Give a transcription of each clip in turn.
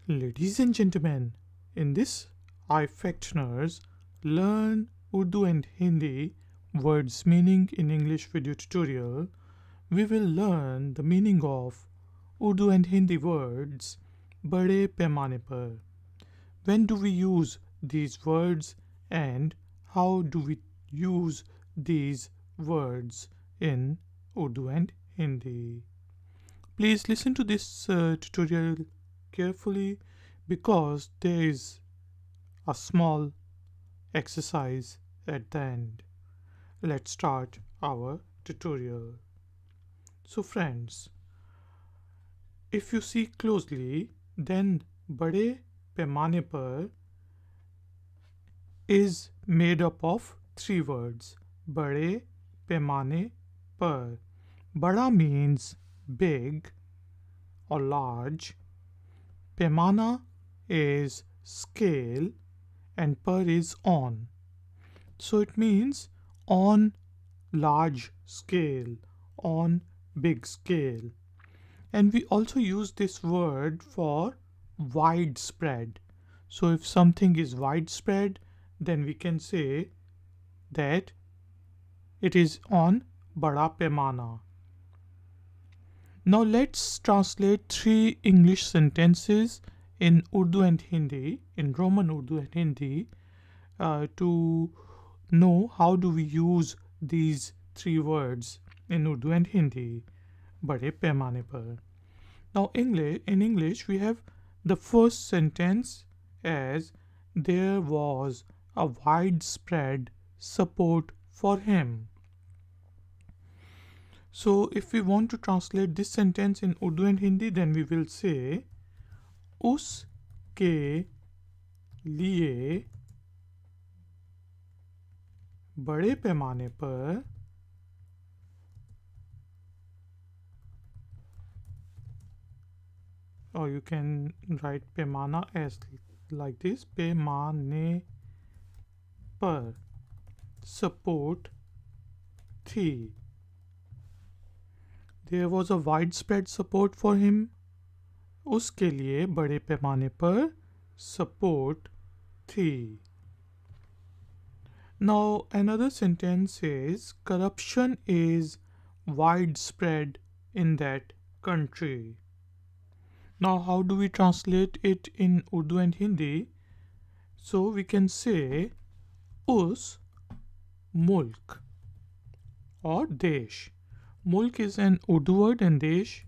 Ladies and gentlemen, in this ifactners learn Urdu and Hindi words meaning in English video tutorial, we will learn the meaning of Urdu and Hindi words बड़े पैमाने पर. When do we use these words and how do we use these words in Urdu and Hindi? Please listen to this tutorial carefully because there is a small exercise at the end. Let's start our tutorial. So friends, if you see closely, then बड़े पैमाने पर is made up of three words. बड़े पैमाने पर. बड़ा means big or large. Paimana is scale and per is on. So it means on large scale, on big scale. And we also use this word for widespread. So if something is widespread, then we can say that it is on bada paimana. Now let's translate three English sentences in Urdu and Hindi, in Roman Urdu and Hindi, to know how do we use these three words in Urdu and Hindi. बड़े पैमाने पर. Now in English we have the first sentence as there was a widespread support for him. So if we want to translate this sentence in Urdu and Hindi, then we will say उसके लिए बड़े पैमाने पर or you can write पैमाना as like this, पैमाने पर support थी. There was a widespread support for him. उसके लिए बड़े पैमाने पर support थी. Now another sentence is corruption is widespread in that country. Now how do we translate it in Urdu and Hindi? So we can say उस मुल्क or देश. Mulk is an Urdu word and desh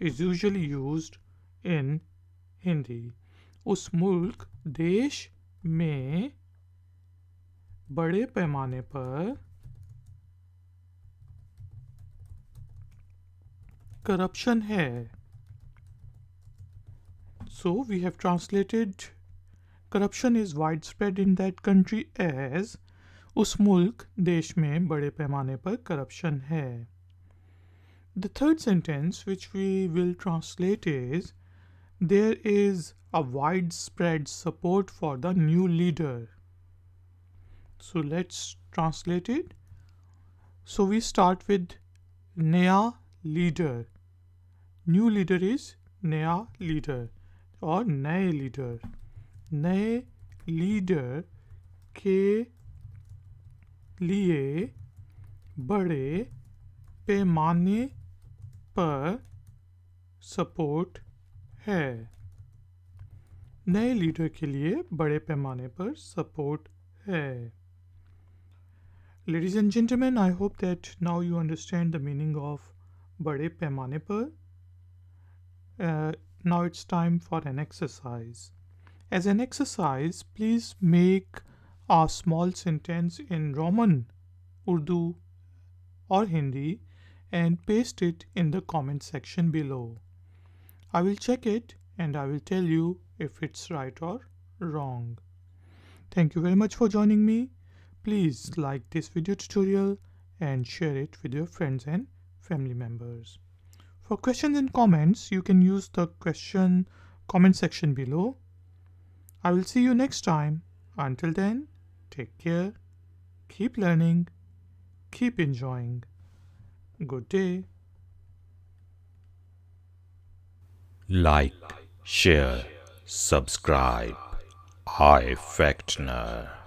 is usually used in Hindi. उस मुल्क देश में बड़े पैमाने पर corruption है. So we have translated corruption is widespread in that country as उस मुल्क देश में बड़े पैमाने पर corruption है. The third sentence which we will translate is there is a widespread support for the new leader. So let's translate it. So we start with नया leader. New leader is नया leader और नए leader. नए leader के लिए बड़े पैमाने पर सपोर्ट है. नए लीडर के लिए बड़े पैमाने पर सपोर्ट है. Ladies and gentlemen, I hope that now you understand the meaning of बड़े पैमाने पर. Now it's time for an exercise. As an exercise, please make a small sentence in Roman, Urdu or Hindi and paste it in the comment section below. I will check it and I will tell you if it's right or wrong. Thank you very much for joining me. Please like this video tutorial and share it with your friends and family members. For questions and comments, you can use the comment section below. I will see you next time. Until then, take care, keep learning, keep enjoying. Good day. Like, share, subscribe ifactner.